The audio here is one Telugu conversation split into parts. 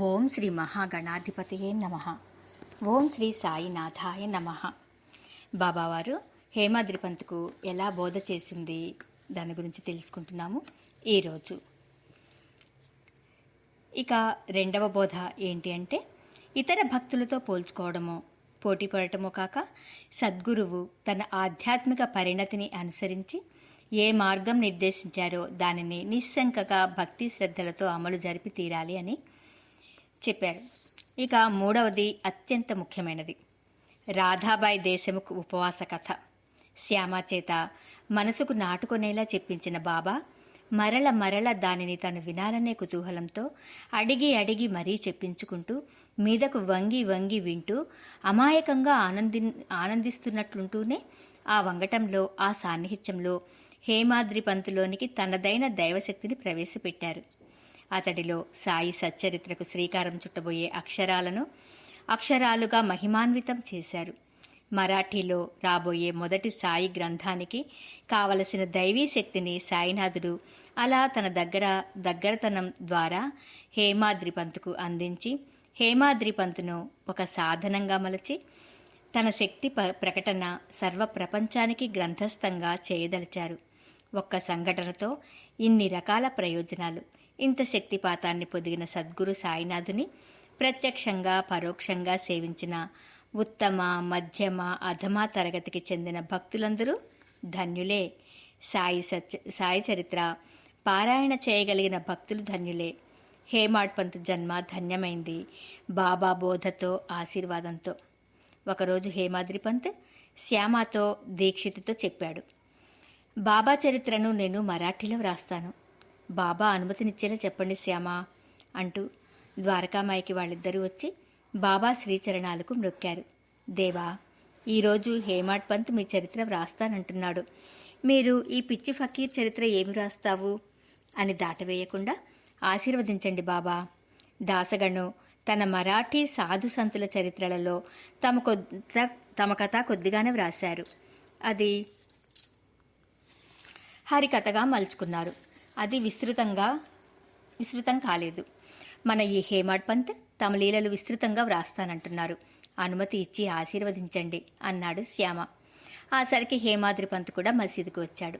ఓం శ్రీ మహాగణాధిపతయే నమః. ఓం శ్రీ సాయినాథాయ నమః. బాబావారు హేమాద్రి పంత్కు ఎలా బోధ చేసింది దాని గురించి తెలుసుకుంటున్నాము ఈరోజు. ఇక రెండవ బోధ ఏంటి అంటే, ఇతర భక్తులతో పోల్చుకోవడమో పోటీ పడటమో కాక సద్గురువు తన ఆధ్యాత్మిక పరిణతిని అనుసరించి ఏ మార్గం నిర్దేశించారో దానిని నిస్సంకగా భక్తి శ్రద్ధలతో అమలు జరిపి తీరాలి అని చెప్పారు. ఇక మూడవది అత్యంత ముఖ్యమైనది, రాధాబాయి దేశముఖ్ ఉపవాస కథ. శ్యామ చేత మనసుకు నాటుకునేలా చెప్పించిన బాబా మరల మరల దానిని తను వినాలనే కుతూహలంతో అడిగి అడిగి మరీ చెప్పించుకుంటూ మీదకు వంగి వంగి వింటూ అమాయకంగా ఆనందిస్తున్నట్లుంటూనే ఆ వంగటంలో, ఆ సాన్నిహిత్యంలో హేమాద్రి పంతులోనికి తనదైన దైవశక్తిని ప్రవేశపెట్టారు. అతడిలో సాయి సచ్చరిత్రకు శ్రీకారం చుట్టబోయే అక్షరాలను అక్షరాలుగా మహిమాన్వితం చేశారు. మరాఠీలో రాబోయే మొదటి సాయి గ్రంథానికి కావలసిన దైవీ శక్తిని సాయినాథుడు అలా తన దగ్గరతనం ద్వారా హేమాద్రి పంతుకు అందించి హేమాద్రి పంతును ఒక సాధనంగా మలచి తన శక్తి ప్రకటన సర్వ ప్రపంచానికి గ్రంథస్థంగా చేయదలిచారు. ఒక్క సంఘటనతో ఇన్ని రకాల ప్రయోజనాలు. ఇంత శక్తిపాతాన్ని పొదిగిన సద్గురు సాయినాథుని ప్రత్యక్షంగా పరోక్షంగా సేవించిన ఉత్తమ, మధ్యమ, అధమ తరగతికి చెందిన భక్తులందరూ ధన్యులే. సాయి చరిత్ర పారాయణ చేయగలిగిన భక్తులు ధన్యులే. హేమాడ్ పంత్ జన్మ ధన్యమైంది బాబా బోధతో, ఆశీర్వాదంతో. ఒకరోజు హేమాద్రి పంత్ శ్యామతో, దీక్షితుతో చెప్పాడు, బాబా చరిత్రను నేను మరాఠీలో వ్రాస్తాను. బాబా అనుమతినిచ్చేలా చెప్పండి శ్యామ అంటూ ద్వారకామాయికి వాళ్ళిద్దరూ వచ్చి బాబా శ్రీచరణాలకు మ్రొక్కారు. దేవా, ఈరోజు హేమాడ్ పంత్ మీ చరిత్ర వ్రాస్తానంటున్నాడు. మీరు ఈ పిచ్చి ఫకీర్ చరిత్ర ఏమి వ్రాస్తావు అని దాటవేయకుండా ఆశీర్వదించండి బాబా. దాసగణు తన మరాఠీ సాధు సంతుల చరిత్రలలో తమ కథ కొద్దిగానే వ్రాశారు. అది హరికథగా మలుచుకున్నారు. అది విస్తృతం కాలేదు. మన ఈ హేమాడ్ పంత్ తమ లీలలు విస్తృతంగా వ్రాస్తానంటున్నారు. అనుమతి ఇచ్చి ఆశీర్వదించండి అన్నాడు శ్యామ. ఆ సరికి హేమాద్రి పంత్ కూడా మసీదుకు వచ్చాడు.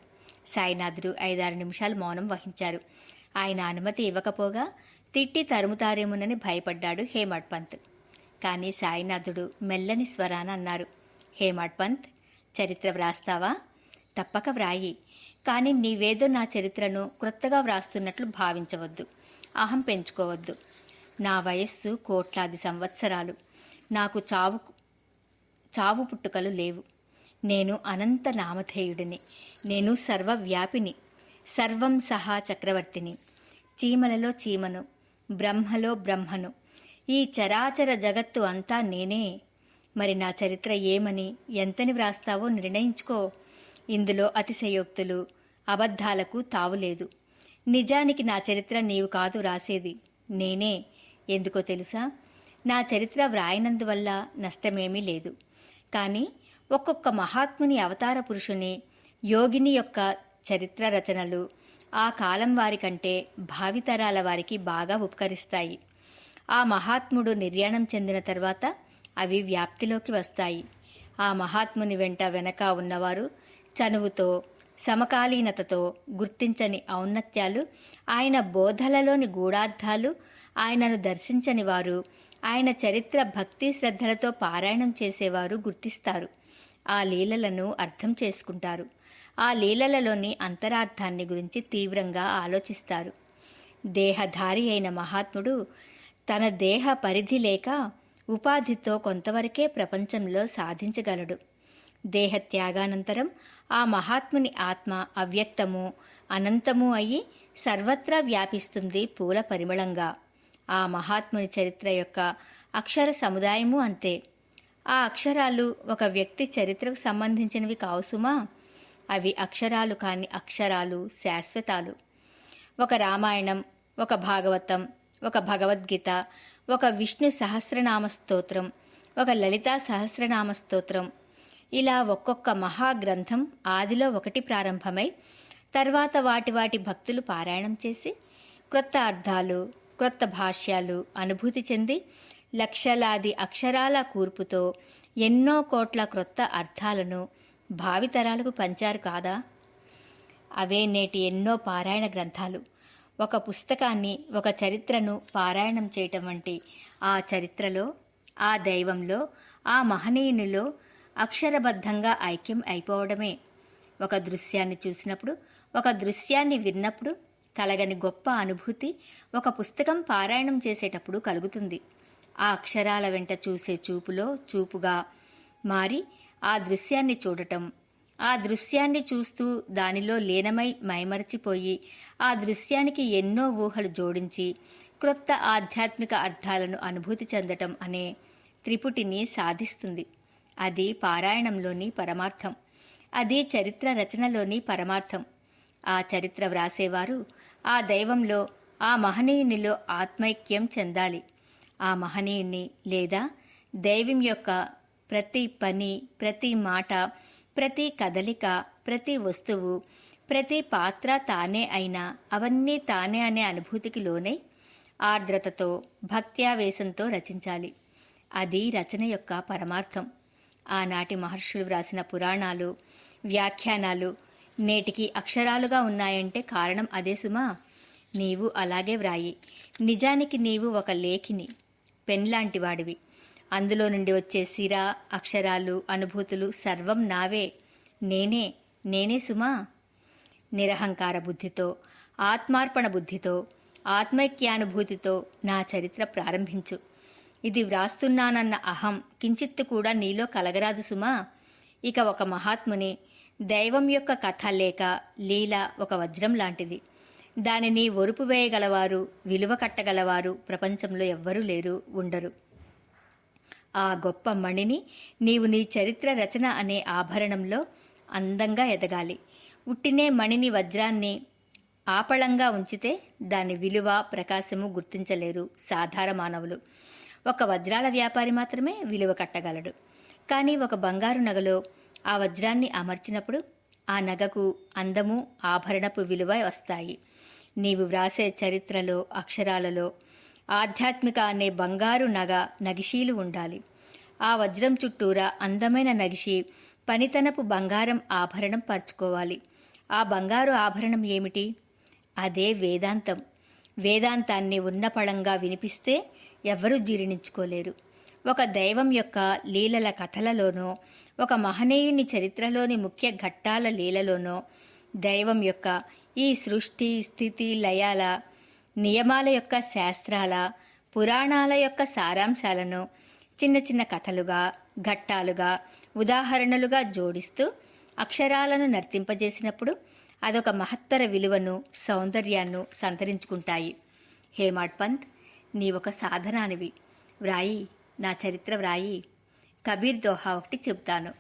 సాయినాథుడు 5-6 నిమిషాలు మౌనం వహించారు. ఆయన అనుమతి ఇవ్వకపోగా తిట్టి తరుముతారేమోనని భయపడ్డాడు హేమాడ్ పంత్. కానీ సాయినాథుడు మెల్లని స్వరాన అన్నారు, హేమాడ్ పంత్, చరిత్ర వ్రాస్తావా? తప్పక వ్రాయి. కానీ నీవేదో నా చరిత్రను క్రొత్తగా వ్రాస్తున్నట్లు భావించవద్దు. అహం పెంచుకోవద్దు. నా వయస్సు కోట్లాది సంవత్సరాలు. నాకు చావు పుట్టుకలు లేవు. నేను అనంత నామధేయుడిని. నేను సర్వవ్యాపిని, సర్వం సహా చక్రవర్తిని. చీమలలో చీమను, బ్రహ్మలో బ్రహ్మను. ఈ చరాచర జగత్తు అంతా నేనే. మరి నా చరిత్ర ఏమని, ఎంతని వ్రాస్తావో నిర్ణయించుకో. ఇందులో అతిశయోక్తులు, అబద్ధాలకు తావులేదు. నిజానికి నా చరిత్ర నీవు కాదు రాసేది, నేనే. ఎందుకో తెలుసా? నా చరిత్ర వ్రాయనందువల్ల నష్టమేమీ లేదు. కానీ ఒక్కొక్క మహాత్ముని, అవతార పురుషుని, యోగిని యొక్క చరిత్ర రచనలు ఆ కాలం వారి కంటే భావితరాల వారికి బాగా ఉపకరిస్తాయి. ఆ మహాత్ముడు నిర్యాణం చెందిన తర్వాత అవి వ్యాప్తిలోకి వస్తాయి. ఆ మహాత్ముని వెనక ఉన్నవారు చనువుతో, సమకాలీనతతో గుర్తించని ఔన్నత్యాలు, ఆయన బోధలలోని గూఢార్థాలు, ఆయనను దర్శించని వారు, ఆయన చరిత్ర భక్తి శ్రద్ధలతో పారాయణం చేసేవారు గుర్తిస్తారు. ఆ లీలలను అర్థం చేసుకుంటారు. ఆ లీలలలోని అంతరార్థాన్ని గురించి తీవ్రంగా ఆలోచిస్తారు. దేహధారి అయిన మహాత్ముడు తన దేహ పరిధి లేక ఉపాధితో కొంతవరకే ప్రపంచంలో సాధించగలడు. దేహత్యాగానంతరం ఆ మహాత్ముని ఆత్మ అవ్యక్తము, అనంతము అయి సర్వత్రా వ్యాపిస్తుంది పూల పరిమళంగా. ఆ మహాత్ముని చరిత్ర యొక్క అక్షర సముదాయము అంతే. ఆ అక్షరాలు ఒక వ్యక్తి చరిత్రకు సంబంధించినవి కావు సుమా. అవి అక్షరాలు కాని అక్షరాలు, శాశ్వతాలు. ఒక రామాయణం, ఒక భాగవతం, ఒక భగవద్గీత, ఒక విష్ణు సహస్రనామ స్తోత్రం, ఒక లలితా సహస్రనామ స్తోత్రం, ఇలా ఒక్కొక్క మహాగ్రంథం ఆదిలో ఒకటి ప్రారంభమై తర్వాత వాటి భక్తులు పారాయణం చేసి క్రొత్త అర్థాలు, క్రొత్త భాష్యాలు అనుభూతి చెంది లక్షలాది అక్షరాల కూర్పుతో ఎన్నో కోట్ల క్రొత్త అర్థాలను భావితరాలకు పంచారు కాదా? అవే నేటి ఎన్నో పారాయణ గ్రంథాలు. ఒక పుస్తకాన్ని, ఒక చరిత్రను పారాయణం చేయటం వంటి ఆ చరిత్రలో, ఆ దైవంలో, ఆ మహనీయునిలో అక్షరబద్ధంగా ఐక్యం అయిపోవడమే. ఒక దృశ్యాన్ని చూసినప్పుడు, ఒక దృశ్యాన్ని విన్నప్పుడు కలగని గొప్ప అనుభూతి ఒక పుస్తకం పారాయణం చేసేటప్పుడు కలుగుతుంది. ఆ అక్షరాల వెంట చూసే చూపులో చూపుగా మారి ఆ దృశ్యాన్ని చూడటం, ఆ దృశ్యాన్ని చూస్తూ దానిలో లీనమై మైమరచిపోయి ఆ దృశ్యానికి ఎన్నో ఊహలు జోడించి క్రొత్త ఆధ్యాత్మిక అర్థాలను అనుభూతి చెందటం అనే త్రిపుటిని సాధిస్తుంది. అది పారాయణంలోని పరమార్థం. అది చరిత్ర రచనలోని పరమార్థం. ఆ చరిత్ర వ్రాసేవారు ఆ దైవంలో, ఆ మహనీయునిలో ఆత్మైక్యం చెందాలి. ఆ మహనీయుని లేదా దైవం యొక్క ప్రతి పని, ప్రతి మాట, ప్రతి కదలిక, ప్రతి వస్తువు, ప్రతి పాత్ర తానే అయినా అవన్నీ తానే అనే అనుభూతికి లోనై ఆర్ద్రతతో, భక్త్యావేశంతో రచించాలి. అది రచన యొక్క పరమార్థం. ఆనాటి మహర్షులు వ్రాసిన పురాణాలు, వ్యాఖ్యానాలు నేటికి అక్షరాలుగా ఉన్నాయంటే కారణం అదే సుమా. నీవు అలాగే వ్రాయి. నిజానికి నీవు ఒక లేఖిని, పెన్ లాంటి వాడివి. అందులో నుండి వచ్చే సిర, అక్షరాలు, అనుభూతులు సర్వం నావే. నేనే సుమా. నిరహంకార బుద్ధితో, ఆత్మార్పణ బుద్ధితో, ఆత్మైక్యానుభూతితో నా చరిత్ర ప్రారంభించు. ఇది వ్రాస్తున్నానన్న అహం కించిత్తు కూడా నీలో కలగరాదు సుమా. ఇక ఒక మహాత్ముని, దైవం యొక్క కథ లేక లీల ఒక వజ్రం లాంటిది. దానిని ఒరుపు వేయగలవారు, విలువ కట్టగలవారు ప్రపంచంలో ఎవ్వరూ లేరు, ఉండరు. ఆ గొప్ప మణిని నీవు నీ చరిత్ర రచన అనే ఆభరణంలో అందంగా ఎదగాలి. ఉట్టినే మణిని, వజ్రాన్ని ఆపళంగా ఉంచితే దాని విలువ, ప్రకాశము గుర్తించలేరు సాధారణ మానవులు. ఒక వజ్రాల వ్యాపారి మాత్రమే విలువ కట్టగలడు. కానీ ఒక బంగారు నగలో ఆ వజ్రాన్ని అమర్చినప్పుడు ఆ నగకు అందము, ఆభరణపు విలువ వస్తాయి. నీవు వ్రాసే చరిత్రలో, అక్షరాలలో ఆధ్యాత్మిక అనే బంగారు నగ, నగిషీలు ఉండాలి. ఆ వజ్రం చుట్టూరా అందమైన నగిషి, పనితనపు బంగారం ఆభరణం పరుచుకోవాలి. ఆ బంగారు ఆభరణం ఏమిటి? అదే వేదాంతం. వేదాంతాన్ని ఉన్నపళంగా వినిపిస్తే ఎవరూ జీర్ణించుకోలేరు. ఒక దైవం యొక్క లీలల కథలలోనో, ఒక మహనీయుని చరిత్రలోని ముఖ్య ఘట్టాల లీలలోనో దైవం యొక్క ఈ సృష్టి, స్థితి, లయాల నియమాల యొక్క శాస్త్రాల, పురాణాల యొక్క సారాంశాలను చిన్న చిన్న కథలుగా, ఘట్టాలుగా, ఉదాహరణలుగా జోడిస్తూ అక్షరాలను నర్తింపజేసినప్పుడు అదొక మహత్తర విలువను, సౌందర్యాన్ని సంతరించుకుంటాయి. హేమాడ్ పంత్, నీవొక సాధనానివి. వ్రాయి, నా చరిత్ర వ్రాయి. కబీర్ దోహా ఒకటి చెబుతాను.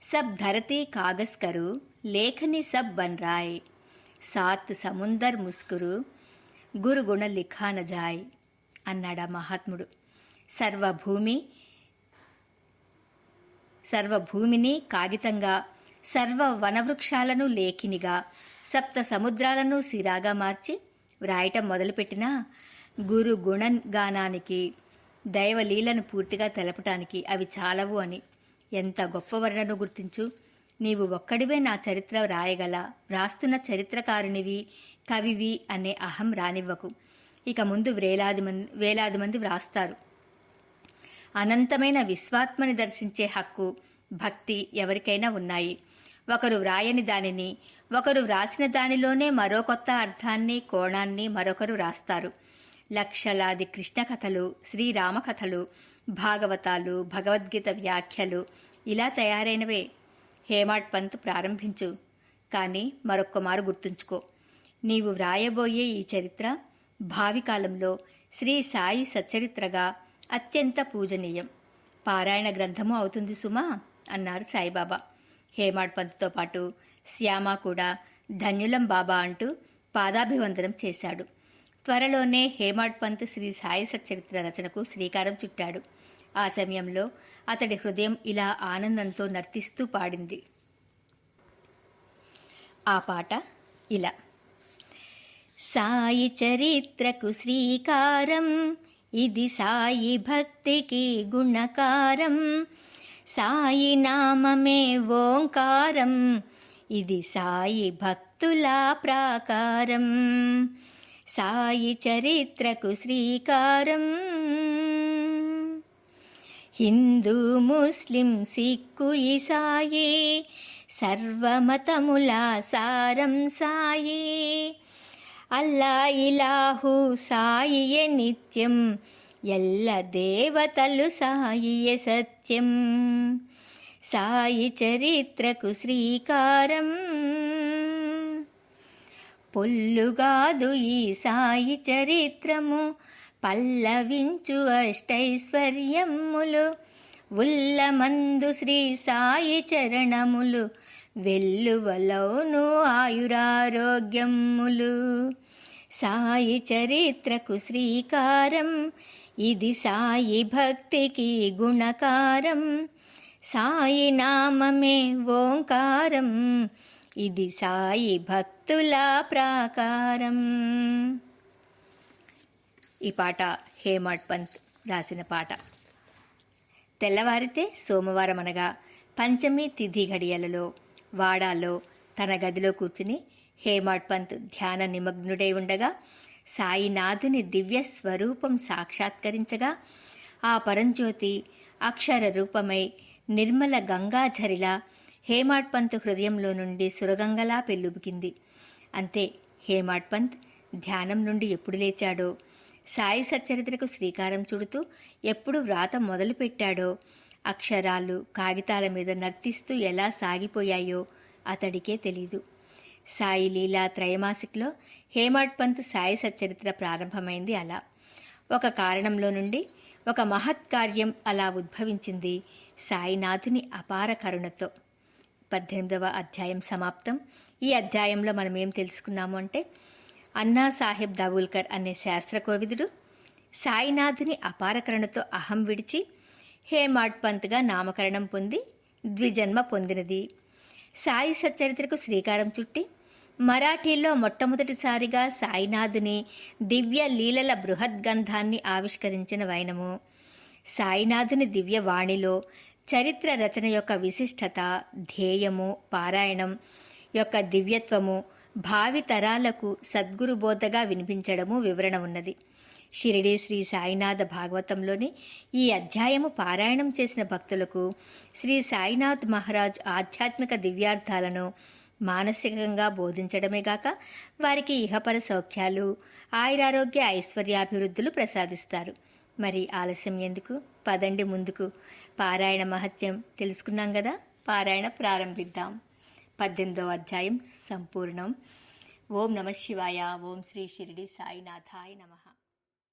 సబ్ ధరతీ కాగజ్ కరు, లేఖని సబ్ బన్ రాయ్, సాత్ సముందర్ ముస్కురు, గురుగుణ లిఖా న జాయ్ అన్నాడా మహాత్ముడు. సర్వభూమిని కాగితంగా, సర్వ వనవృక్షాలను లేఖినిగా, సప్త సముద్రాలను సిరాగా మార్చి వ్రాయటం మొదలుపెట్టినా గురు గుణగానానికి, దైవలీలను పూర్తిగా తెలపటానికి అవి చాలవు అని. ఎంత గొప్ప వర్ణను గుర్తించు. నీవు ఒక్కడివే నా చరిత్ర వ్రాయగల, వ్రాస్తున్న చరిత్రకారునివి, కవివి అనే అహం రానివ్వకు. ఇక ముందు వేలాది మంది వ్రాస్తారు. అనంతమైన విశ్వాత్మని దర్శించే హక్కు, భక్తి ఎవరికైనా ఉన్నాయి. ఒకరు వ్రాయని దానిని, ఒకరు వ్రాసిన దానిలోనే మరో కొత్త అర్థాన్ని, కోణాన్ని మరొకరు రాస్తారు. లక్షలాది కృష్ణ కథలు, శ్రీరామ కథలు, భాగవతాలు, భగవద్గీత వ్యాఖ్యలు ఇలా తయారైనవే. హేమాడ్ పంత్, ప్రారంభించు. కానీ మరొక్క మారు గుర్తుంచుకో, నీవు వ్రాయబోయే ఈ చరిత్ర భావి కాలంలో శ్రీ సాయి సచ్చరిత్రగా అత్యంత పూజనీయం, పారాయణ గ్రంథము అవుతుంది సుమా అన్నారు సాయిబాబా. హేమాడ్ పంత్తో పాటు శ్యామ కూడా ధన్యులం బాబా అంటూ పాదాభివందనం చేశాడు. త్వరలోనే హేమాడ్ పంత్ శ్రీ సాయి సచ్చరిత్ర రచనకు శ్రీకారం చుట్టాడు. ఆ సమయంలో అతడి హృదయం ఇలా ఆనందంతో నర్తిస్తూ పాడింది. ఆ పాట ఇలా: సాయి చరిత్రకు శ్రీకారం, ఇది సాయి భక్తికి గుణకారం. సాయి నామమే ఓంకారం, ఇది సాయి భక్తుల ప్రాకారం. సాయి చరిత్రకు శ్రీకారం. హిందూ ముస్లిం సిక్కు ఇసాయి, సర్వమతముల సారం సాయి. అల్లా ఇలాహు సాయియే నిత్యం, ఎల్ల దేవతలు సాయియే సత్యం. సాయి చరిత్రకు శ్రీకారం. పొల్లుగాదు ఈ సాయి చరిత్రము, పల్లవించు అష్టైశ్వర్యములు. ఉల్లమందు శ్రీ సాయి చరణములు, వెల్లువలోను ఆయురారోగ్యములు. సాయి చరిత్రకు శ్రీకారం, ఇది సాయి భక్తికి గుణకారం. సాయి నామమే ఓంకారం, ఇది సాయి భక్తుల ప్రాకారం. ఈ పాట హేమాడ్ పంత్ రాసిన పాట. తెల్లవారితే సోమవారం అనగా పంచమి తిథి గడియలలో వాడాలో తన గదిలో కూర్చుని హేమాడ్ పంత్ ధ్యాన నిమగ్నుడై ఉండగా సాయినాథుని దివ్య స్వరూపం సాక్షాత్కరించగా ఆ పరంజ్యోతి అక్షర రూపమై నిర్మల గంగాఝరిలా హేమాడ్ పంత్ హృదయంలో నుండి సురగంగలా పెల్లుబికింది. అంతే, హేమాడ్ పంత్ ధ్యానం నుండి ఎప్పుడు లేచాడో, సాయి సచ్చరిత్రకు శ్రీకారం చుడుతూ ఎప్పుడు వ్రాత మొదలుపెట్టాడో, అక్షరాలు కాగితాల మీద నర్తిస్తూ ఎలా సాగిపోయాయో అతడికే తెలీదు. సాయి లీలా త్రైమాసిక్లో హేమాడ్ పంత్ సాయి సచ్చరిత్ర ప్రారంభమైంది అలా. ఒక కారణంలో నుండి ఒక మహత్కార్యం అలా ఉద్భవించింది సాయినాథుని అపార కరుణతో. 18వ అధ్యాయం సమాప్తం. ఈ అధ్యాయంలో మనం ఏం తెలుసుకున్నాము అంటే, అన్నా సాహెబ్ దాబూల్కర్ అనే శాస్త్రకోవిదుడు సాయినాథుని అపార కరుణతో అహం విడిచి హేమాడ్ పంత్గా నామకరణం పొంది ద్విజన్మ పొందినది. సాయి సచ్చరిత్రకు శ్రీకారం చుట్టి మరాఠీలో మొట్టమొదటిసారిగా సాయినాథుని దివ్య లీలల బృహద్గంధాన్ని ఆవిష్కరించిన వైనము. సాయినాథుని దివ్య వాణిలో చరిత్ర రచన యొక్క విశిష్టత, ధ్యేయము, పారాయణం యొక్క దివ్యత్వము భావి తరాలకు సద్గురు బోధగా వినిపించడము వివరణ ఉన్నది. షిరిడీ శ్రీ సాయినాథ భాగవతంలోని ఈ అధ్యాయము పారాయణం చేసిన భక్తులకు శ్రీ సాయినాథ్ మహారాజ్ ఆధ్యాత్మిక దివ్యార్థాలను మానసికంగా బోధించడమే గాక వారికి ఇహపర సౌఖ్యాలు, ఆయురారోగ్య ఐశ్వర్యాభివృద్ధులు ప్రసాదిస్తారు. మరి ఆలస్యం ఎందుకు, పదండి ముందుకు. పారాయణ మహత్యం తెలుసుకున్నాం కదా, పారాయణ ప్రారంభిద్దాం. 18వ అధ్యాయం సంపూర్ణం. ఓం నమః శివాయ. ఓం శ్రీ షిరిడి సాయినాథాయ నమః.